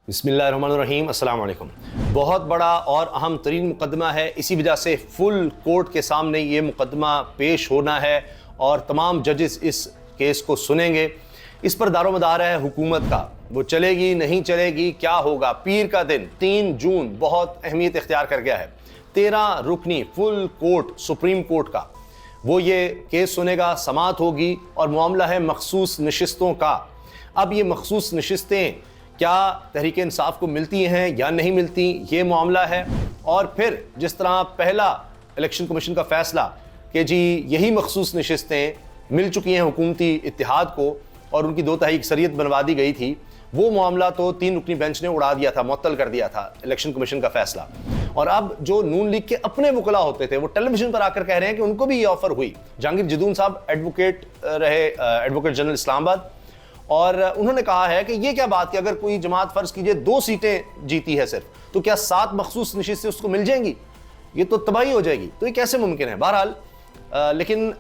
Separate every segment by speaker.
Speaker 1: बिस्मिल्लाहिर्रहमानिर्रहीम, अस्सलाम वालेकुम। बहुत बड़ा और अहम तरीन मुकदमा है, इसी वजह से फुल कोर्ट के सामने ये मुकदमा पेश होना है और तमाम जजेस इस केस को सुनेंगे। इस पर दारोमदार है हुकूमत का, वो चलेगी नहीं चलेगी, क्या होगा। पीर का दिन 3 जून बहुत अहमियत इख्तियार कर गया है। 13 रुकनी फुल कोर्ट सुप्रीम कोर्ट का वो ये केस सुनेगा, समाअत होगी और मामला है मखसूस नशिस्तों का। अब ये मखसूस नशिस्तें क्या तहरीक इंसाफ को मिलती हैं या नहीं मिलती, ये मामला है। और फिर जिस तरह पहला इलेक्शन कमीशन का फैसला कि जी यही मखसूस नशिस्तें मिल चुकी हैं हुकूमती इत्तेहाद को और उनकी 2/3 अक्सरियत बनवा दी गई थी, वो मामला तो 3 रुकनी बेंच ने उड़ा दिया था, मुअत्तल कर दिया था इलेक्शन कमीशन का फैसला। और अब जो नून लीग के अपने वकला होते थे वो टेलीविजन पर आकर कह रहे हैं कि उनको भी ये ऑफर हुई। जहांगीर जदून साहब एडवोकेट रहे, एडवोकेट जनरल इस्लामाबाद, और उन्होंने कहा है कि ये क्या बात कि अगर कोई जमात फर्ज कीजिए 2 सीटें जीती है सिर्फ, तो क्या 7 मखसूस नशिस्तें उसको मिल जाएंगी? ये तो तबाही हो जाएगी। तो ये कैसे मुमकिन है? बहरहाल लेकिन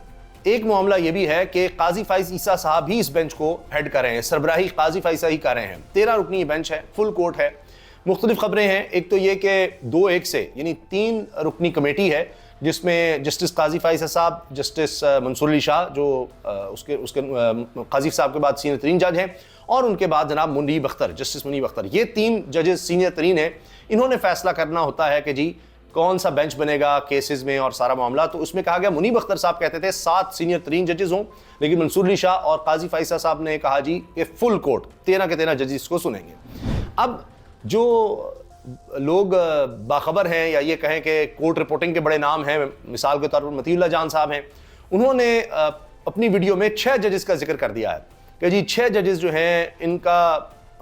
Speaker 1: एक मामला ये भी है कि काजी फाइज ईसा साहब ही इस बेंच को हेड कर रहे हैं, सरबराही काजी फाइजा ही कर रहे हैं। 13 रुकनी बेंच है, फुल कोर्ट है। मुख्तलिफ खबरें हैं, एक तो ये कि 2-1 से यानी 3 रुकनी कमेटी है जिसमें जस्टिस काजी फाइजा साहब, जस्टिस मंसूर अली शाह जो उसके काजी साहब के बाद सीनियर तरीन जज हैं, और उनके बाद जनाब मुनीब अख्तर, जस्टिस मुनीब अख्तर, ये 3 जजेस सीनियर तरीन हैं। इन्होंने फैसला करना होता है कि जी कौन सा बेंच बनेगा केसेस में और सारा मामला। तो उसमें कहा गया, मुनीब अख्तर साहब कहते थे 7 सीनियर तरीन जजेस हों, लेकिन मंसूर अली शाह और काजी फाइजा साहब ने कहा जी कि फुल कोर्ट 13 के 13 जजेस को सुनेंगे। अब जो लोग बाखबर हैं या ये कहें कि कोर्ट रिपोर्टिंग के बड़े नाम हैं, मिसाल के तौर पर मतीउल्लाह जान साहब हैं, उन्होंने अपनी वीडियो में 6 जजेस का जिक्र कर दिया है कि जी 6 जजेस जो हैं इनका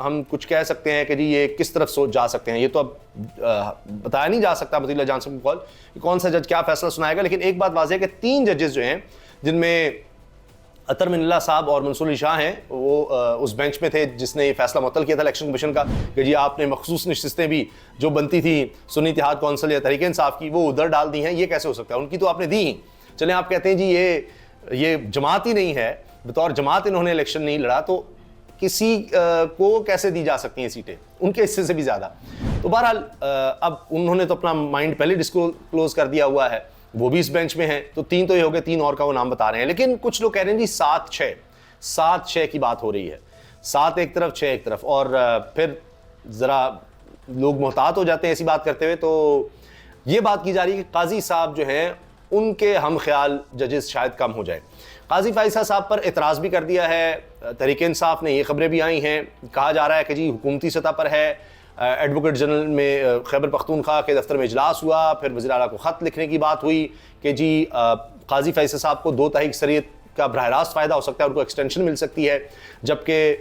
Speaker 1: हम कुछ कह सकते हैं कि जी ये किस तरफ सोच जा सकते हैं। ये तो अब बताया नहीं जा सकता मतीउल्लाह जान साहब को कौन सा जज क्या फैसला सुनाएगा, लेकिन एक बात वाज़ेह है कि 3 जजेस जो हैं जिनमें अतर मिन्नल्लाह साहब और मंसूर अली शाह हैं, वो उस बेंच में थे जिसने ये फैसला मुअत्तल किया था इलेक्शन कमीशन का कि जी आपने मखसूस नशिस्तें भी जो बनती थी सुन्नी इत्तेहाद कौंसिल या तहरीक इंसाफ की वो उधर डाल दी हैं, ये कैसे हो सकता है? उनकी तो आपने दी ही। चलें आप कहते हैं जी ये जमात ही नहीं है, बतौर जमात इन्होंने इलेक्शन नहीं लड़ा, तो किसी को कैसे दी जा सकती हैं सीटें उनके हिस्से से भी ज़्यादा? तो बहरहाल अब उन्होंने तो अपना माइंड पहले डिस्क्लोज कर दिया हुआ है, वो भी इस बेंच में है, तो 3 तो ये हो गए, 3 और का वो नाम बता रहे हैं। लेकिन कुछ लोग कह रहे हैं जी 7-6 की बात हो रही है, 7 एक तरफ 6 एक तरफ, और फिर ज़रा लोग मोहतात हो जाते हैं ऐसी बात करते हुए। तो ये बात की जा रही है कि काजी साहब जो हैं उनके हम ख्याल जजेस शायद कम हो जाए। काजी फाइजा साहब पर एतराज़ भी कर दिया है तहरीक इंसाफ ने, ये खबरें भी आई हैं। कहा जा रहा है कि जी हुकूमती सतह पर है, एडवोकेट जनरल में खैबर पख्तूनख्वा के दफ्तर में इजलास हुआ, फिर वज़ीर आला को ख़त लिखने की बात हुई कि जी काजी फाइजा साहब को 2/3 अक्सरियत का बराह रास्त फ़ायदा हो सकता है, उनको एक्सटेंशन मिल सकती है। जबकि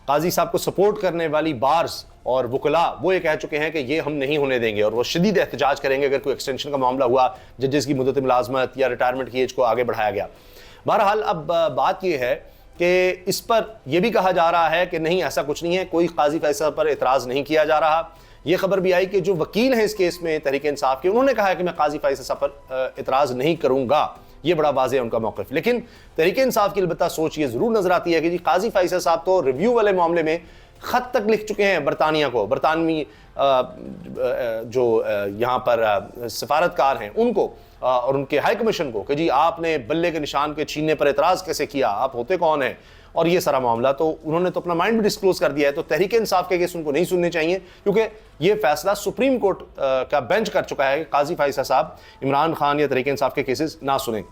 Speaker 1: काजी साहब को सपोर्ट करने वाली बार्स और वकला वो ये कह चुके हैं कि ये हम नहीं होने देंगे और वो शदीद एहतजाज करेंगे अगर कोई एक्सटेंशन का मामला हुआ, जजेस की मुद्दत मुलाजमत या रिटायरमेंट की एज को आगे बढ़ाया गया। बहरहाल अब बात यह है कि इस पर यह भी कहा जा रहा है कि नहीं, ऐसा कुछ नहीं है, कोई काजी फैसला पर एतराज़ नहीं किया जा रहा। यह खबर भी आई कि जो वकील हैं इस केस में तहरीक इंसाफ के, उन्होंने कहा है कि मैं काजी फैसला पर एतराज़ नहीं करूँगा, ये बड़ा वाज़ेह है उनका मौक़िफ़। लेकिन तहरीक इंसाफ की अलबत्ता सोच ये ज़रूर नज़र आती है कि जी काजी फैसला साहब तो रिव्यू वाले मामले में ख़त तक लिख चुके हैं बरतानिया को, बरतानवी जो यहाँ पर सफारतकार हैं उनको और उनके हाई कमीशन को कि जी आपने बल्ले के निशान के छीनने पर एतराज़ कैसे किया, आप होते कौन हैं, और ये सारा मामला। तो उन्होंने तो अपना माइंड भी डिस्क्लोज कर दिया है। तो तहरीक इंसाफ के केस उनको नहीं सुनने चाहिए, क्योंकि ये फैसला सुप्रीम कोर्ट का बेंच कर चुका है कि काजी फाइजा साहब इमरान खान या तहरीक इंसाफ के केसेस ना सुने।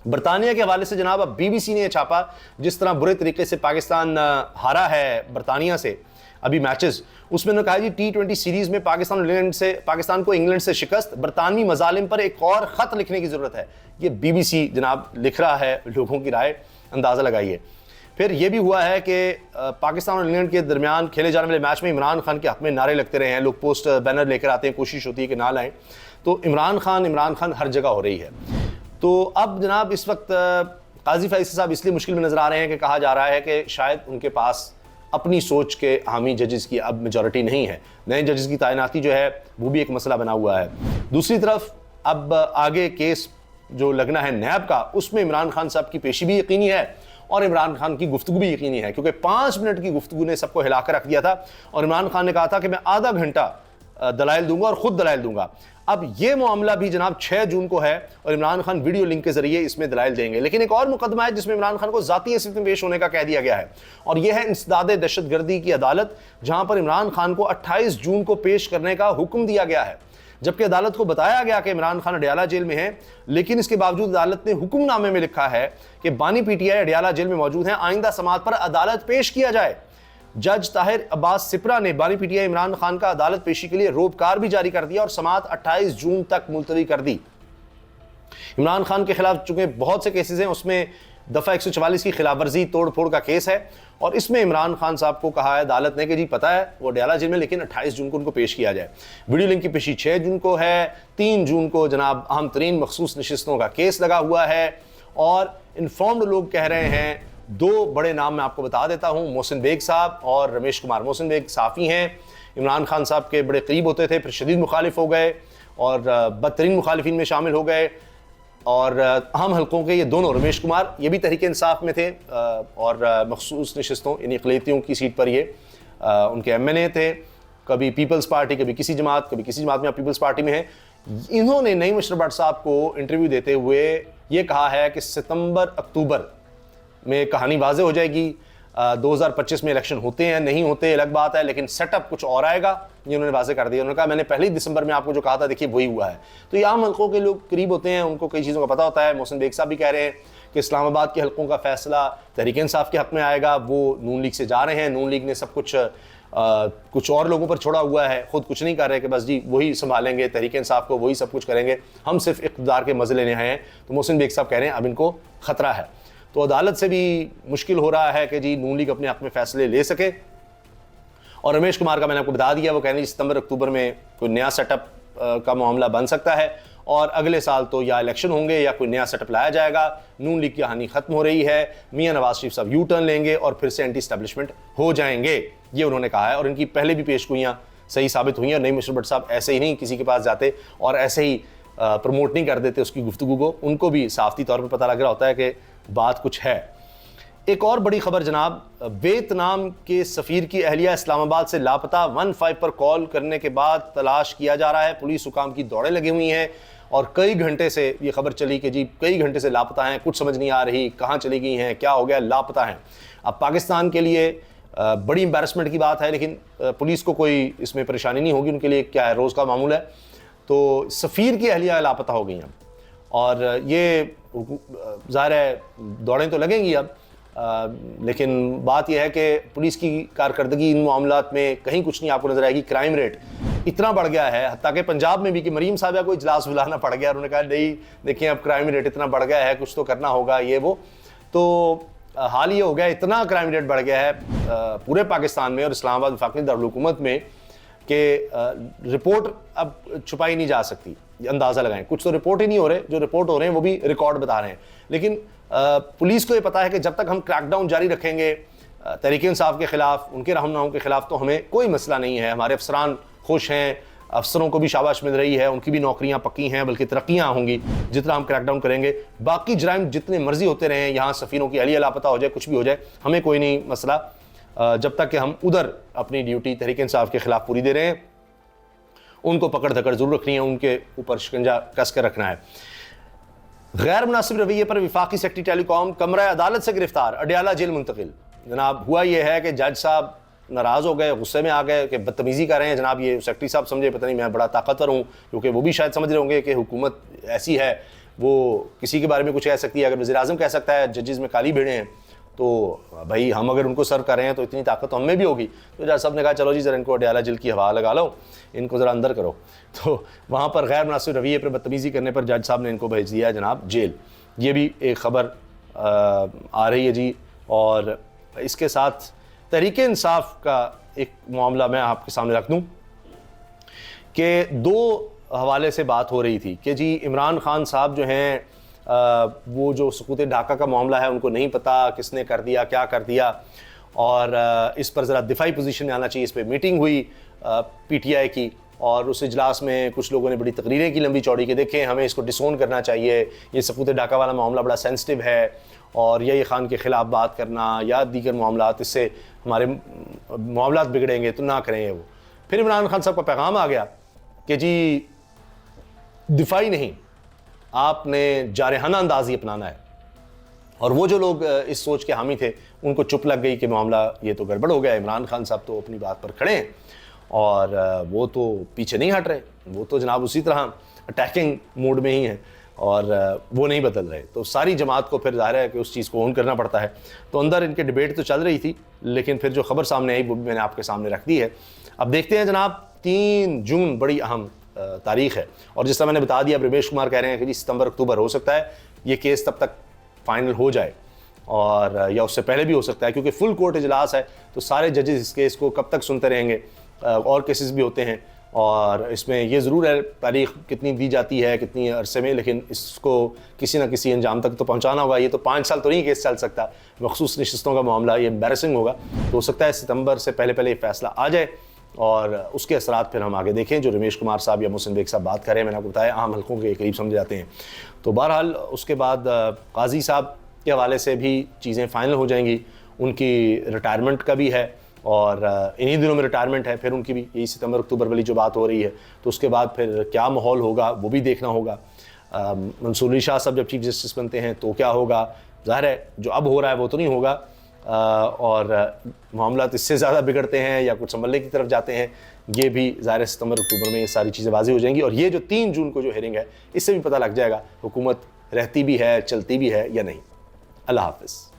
Speaker 1: बरतानिया के हवाले से जनाब अब BBC ने छापा, जिस तरह बुरे तरीके से पाकिस्तान हारा है बरतानिया से अभी मैचेस, उसमें उन्होंने कहा जी T20 सीरीज़ में पाकिस्तान को इंग्लैंड से शिकस्त, बरतानवी मजालिम पर एक और ख़त लिखने की ज़रूरत है। ये BBC जनाब लिख रहा है, लोगों की राय अंदाज़ा लगाइए। फिर यह भी हुआ है कि पाकिस्तान और इंग्लैंड के दरमियान खेले जाने वाले मैच में इमरान खान के हक़ में नारे लगते रहे हैं, लोग पोस्ट बैनर लेकर आते हैं, कोशिश होती है कि ना लाएं, तो इमरान खान हर जगह हो रही है। तो अब जनाब इस वक्त काजी फैज़ साहब इसलिए मुश्किल में नज़र आ रहे हैं कि कहा जा रहा है कि शायद उनके पास अपनी सोच के हामी जजेस की अब मेजॉरिटी नहीं है। नए जजेस की तैनाती जो है वो भी एक मसला बना हुआ है। दूसरी तरफ अब आगे केस जो लगना है नैब का, उसमें इमरान खान साहब की पेशी भी यकीनी है और इमरान खान की गुफ्तगू भी यकीनी है, क्योंकि 5 मिनट की गुफ्तगू ने सबको हिलाकर रख दिया था और इमरान खान ने कहा था कि मैं आधा घंटा दलाइल दूंगा और खुद दलाइल दूंगा। अब यह मामला भी जनाब 6 जून को है और इमरान खान वीडियो लिंक के जरिए इसमें दलाइल देंगे। लेकिन एक और मुकदमा है जिसमें इमरान खान को जाती हैसियत में पेश होने का कह दिया गया है और यह है इंसदाद दहशतगर्दी की अदालत, जहां पर इमरान खान को 28 जून को पेश करने का हुक्म दिया गया है। जबकि अदालत को बताया गया कि इमरान खान अडयाला जेल में है, लेकिन इसके बावजूद अदालत ने हुक्मनामे में लिखा है कि बानी पीटीआई अडयाला जेल में मौजूद हैं, आइंदा समाअत पर अदालत पेश किया जाए। जज ताहिर अब्बास सिपरा ने बानी पीटीआई इमरान खान का अदालत पेशी के लिए रोबकार भी जारी कर दिया और समाअत 28 जून तक मुलतवी कर दी। इमरान खान के खिलाफ चूंकि बहुत से केसेस हैं, उसमें दफा 144 की खिलाफ वर्जी तोड़ फोड़ का केस है और इसमें इमरान खान साहब को कहा है अदालत ने कि जी पता है वो अडयाला जेल में, लेकिन 28 जून को उनको पेश किया जाए। वीडियो लिंक की पेशी 6 जून को है। 3 जून को जनाब अहम तरीन मखसूस नशिस्तों का केस लगा हुआ है और इन्फॉर्म्ड लोग कह रहे हैं, 2 बड़े नाम मैं आपको बता देता हूं, मोहसिन बेग साहब और रमेश कुमार। मोहसिन बेग साफ़ी हैं, इमरान खान साहब के बड़े करीब होते थे, फिर शदीद मुखालिफ हो गए और बदतरीन मुखालिफिन में शामिल हो गए। और अहम हल्कों के ये दोनों, रमेश कुमार ये भी तहरीक इंसाफ में थे और मखसूस नशिस्तों यानी अक़लियतियों की सीट पर ये उनके MNA थे, कभी पीपल्स पार्टी, कभी किसी जमात, कभी किसी जमात में, आप पीपल्स पार्टी में हैं। इन्होंने नईम अशरफ भट्ट साहब को इंटरव्यू देते हुए ये कहा है कि सितंबर अक्टूबर में कहानी वाज़े हो जाएगी। 2025 में इलेक्शन होते हैं नहीं होते अलग बात है, लेकिन सेटअप कुछ और आएगा, ये उन्होंने वाज़े कर दिया। उन्होंने कहा मैंने पहले ही दिसंबर में आपको जो कहा था देखिए वही हुआ है। तो ये आम हल्कों के लोग करीब होते हैं, उनको कई चीज़ों का पता होता है। मोहसिन बेग साहब भी कह रहे हैं कि इस्लामाबाद के हल्कों का फैसला तहरीक इंसाफ के हक़ में आएगा, वो नून लीग से जा रहे हैं, नून लीग ने सब कुछ और लोगों पर छोड़ा हुआ है, खुद कुछ नहीं कर रहे कि बस जी वही संभालेंगे तहरीक इंसाफ को, वही सब कुछ करेंगे, हम सिर्फ इक़्तिदार के मज़े लेने आए हैं। तो मोहसिन बेग साहब कह रहे हैं अब इनको ख़तरा है। तो अदालत से भी मुश्किल हो रहा है कि जी नून लीग अपने हक़ में फ़ैसले ले सके। और रमेश कुमार का मैंने आपको बता दिया, वो कह रहे हैं सितंबर अक्टूबर में कोई नया सेटअप का मामला बन सकता है और अगले साल तो या इलेक्शन होंगे या कोई नया सेटअप लाया जाएगा। नून लीग की कहानी ख़त्म हो रही है, मियां नवाज शरीफ साहब यू टर्न लेंगे और फिर से एंटी एस्टैब्लिशमेंट हो जाएंगे, ये उन्होंने कहा है। और इनकी पहले भी पेशगोइयाँ सही साबित हुई हैं। नईम अशरफ भट्ट साहब ऐसे ही नहीं किसी के पास जाते और ऐसे ही प्रमोट नहीं कर देते उसकी गुफ्तगू को, उनको भी साफ़ती तौर पर पता लग रहा होता है कि बात कुछ है। एक और बड़ी खबर जनाब, वियतनाम के सफ़ीर की अहलिया इस्लामाबाद से लापता, 15 पर कॉल करने के बाद तलाश किया जा रहा है। पुलिस हुकाम की दौड़ें लगी हुई हैं और कई घंटे से ये खबर चली कि जी कई घंटे से लापता हैं, कुछ समझ नहीं आ रही कहाँ चली गई हैं, क्या हो गया, लापता हैं। अब पाकिस्तान के लिए बड़ी एम्बैरसमेंट की बात है, लेकिन पुलिस को कोई इसमें परेशानी नहीं होगी, उनके लिए क्या है, रोज़ का मामूल है। तो सफ़ीर की अहलिया लापता हो गई हैं और ये ज़ाहिर है दौड़ें तो लगेंगी अब, लेकिन बात यह है कि पुलिस की कारकर्दगी इन मामलात में कहीं कुछ नहीं आपको नजर आएगी। क्राइम रेट इतना बढ़ गया है, हत्ता कि पंजाब में भी कि मरीम साहब को इजलास बुलाना पड़ गया, उन्होंने कहा नहीं देखिए अब क्राइम रेट इतना बढ़ गया है, कुछ तो करना होगा ये वो। तो हाल ये हो गया, इतना क्राइम रेट बढ़ गया है पूरे पाकिस्तान में और इस्लामाबाद वफाकी दारुल-हुकूमत में कि रिपोर्ट अब छुपाई नहीं जा सकती। अंदाज़ा लगाएं, कुछ तो रिपोर्ट ही नहीं हो रहे, जो रिपोर्ट हो रहे हैं वो भी रिकॉर्ड बता रहे हैं। लेकिन पुलिस को ये पता है कि जब तक हम क्रैकडाउन जारी रखेंगे तहरीक इंसाफ के खिलाफ, उनके रहनुमाओं के खिलाफ, तो हमें कोई मसला नहीं है। हमारे अफसरान खुश हैं, अफसरों को भी शाबाश मिल रही है, उनकी भी नौकरियां पक्की हैं, बल्कि तरक्कियां होंगी जितना हम क्रैकडाउन करेंगे। बाकी जराइम जितने मर्जी होते रहें, यहाँ सफ़ीरों की अहलिया लापता हो जाए, कुछ भी हो जाए, हमें कोई नहीं मसला, जब तक कि हम उधर अपनी ड्यूटी तहरीक इंसाफ के खिलाफ पूरी दे रहे हैं। उनको पकड़ धकड़ जरूर रखनी है, उनके ऊपर शिकंजा कस कर रखना है। गैर मुनासिब रवैये पर वफाकी सेक्रेटरी टेलीकॉम कमरा अदालत से गिरफ्तार, अडयाला जेल मुंतकिल। जनाब हुआ यह है कि जज साहब नाराज़ हो गए, गुस्से में आ गए कि बदतमीज़ी कर रहे हैं। जनाब ये सेक्रेटरी साहब समझे पता नहीं मैं बड़ा ताकतवर हूँ, क्योंकि वो भी शायद समझ रहे होंगे कि हुकूमत ऐसी है, वो किसी के बारे में कुछ कह सकती है। अगर वज़ीर-ए-आज़म कह सकता है जजेस में काली भेड़ें हैं, तो भाई हम अगर उनको सर्व कर रहे हैं तो इतनी ताकत तो हमें भी होगी। तो जज साहब ने कहा चलो जी ज़रा इनको अडयाला जेल की हवा लगा लो, इनको ज़रा अंदर करो। तो वहाँ पर गैर मुनासिब रवैये पर बदतमीज़ी करने पर जज साहब ने इनको भेज दिया जनाब जेल। ये भी एक ख़बर आ रही है जी। और इसके साथ तहरीक इंसाफ का एक मामला मैं आपके सामने रख दूँ कि 2 हवाले से बात हो रही थी कि जी इमरान खान साहब जो हैं वो जो सुकूत ढाका का मामला है उनको नहीं पता किसने कर दिया, क्या कर दिया, और इस पर ज़रा दिफाई पोजीशन में आना चाहिए। इस पर मीटिंग हुई PTI की और उस इजलास में कुछ लोगों ने बड़ी तकरीरें की लंबी चौड़ी कि देखें हमें इसको डिसोन करना चाहिए, ये सकूत डाका वाला मामला बड़ा सेंसिटिव है और यही खान के ख़िलाफ़ बात करना या दीगर मामलात, इससे हमारे मामलात बिगड़ेंगे तो ना करें वो। फिर इमरान खान साहब का पैगाम आ गया कि जी दिफाई नहीं, आपने जारहाना अंदाज़ी अपनाना है। और वो जो लोग इस सोच के हामी थे उनको चुप लग गई कि मामला ये तो गड़बड़ हो गया, इमरान खान साहब तो अपनी बात पर खड़े हैं और वो तो पीछे नहीं हट रहे, वो तो जनाब उसी तरह अटैकिंग मोड में ही हैं और वो नहीं बदल रहे। तो सारी जमात को फिर ज़ाहिर है कि उस चीज़ को ऑन करना पड़ता है। तो अंदर इनके डिबेट तो चल रही थी, लेकिन फिर जो खबर सामने आई वो भी मैंने आपके सामने रख दी है। अब देखते हैं जनाब, 3 जून बड़ी अहम तारीख़ है और जिस तरह मैंने बता दिया, रमेश कुमार कह रहे हैं कि जी सितंबर अक्टूबर हो सकता है ये केस तब तक फाइनल हो जाए और या उससे पहले भी हो सकता है, क्योंकि फुल कोर्ट इजलास है तो सारे जजेस इस केस को कब तक सुनते रहेंगे। और केसेस भी होते हैं और इसमें ये ज़रूर है तारीख़ कितनी दी जाती है कितनी अरसे में, लेकिन इसको किसी न किसी अंजाम तक तो पहुंचाना होगा। ये तो 5 साल तो नहीं केस चल सकता, मखसूस नशिस्तों का मामला, ये एम्बैरसिंग होगा। तो हो सकता है सितंबर से पहले ये फ़ैसला आ जाए और उसके असरात फिर हम आगे देखें। जो रमेश कुमार साहब या मोहसिन बेग साहब बात करें, मैंने आपको बताया आम हल्कों के करीब समझे जाते हैं। तो बहरहाल उसके बाद काजी साहब के हवाले से भी चीज़ें फ़ाइनल हो जाएंगी। उनकी रिटायरमेंट का भी है और इन्हीं दिनों में रिटायरमेंट है, फिर उनकी भी यही सितंबर अक्टूबर वाली जो बात हो रही है। तो उसके बाद फिर क्या माहौल होगा वो भी देखना होगा। मंसूर अली शाह साहब जब चीफ जस्टिस बनते हैं तो क्या होगा, ज़ाहिर है जो अब हो रहा है वो तो नहीं होगा और मामला इससे ज़्यादा बिगड़ते हैं या कुछ संभलने की तरफ जाते हैं, ये भी ज़ाहिर सितंबर अक्टूबर में ये सारी चीज़ें वाज़ी हो जाएंगी। और ये जो 3 जून को जो हेयरिंग है इससे भी पता लग जाएगा हुकूमत रहती भी है, चलती भी है या नहीं। अल्लाह हाफ़िज़।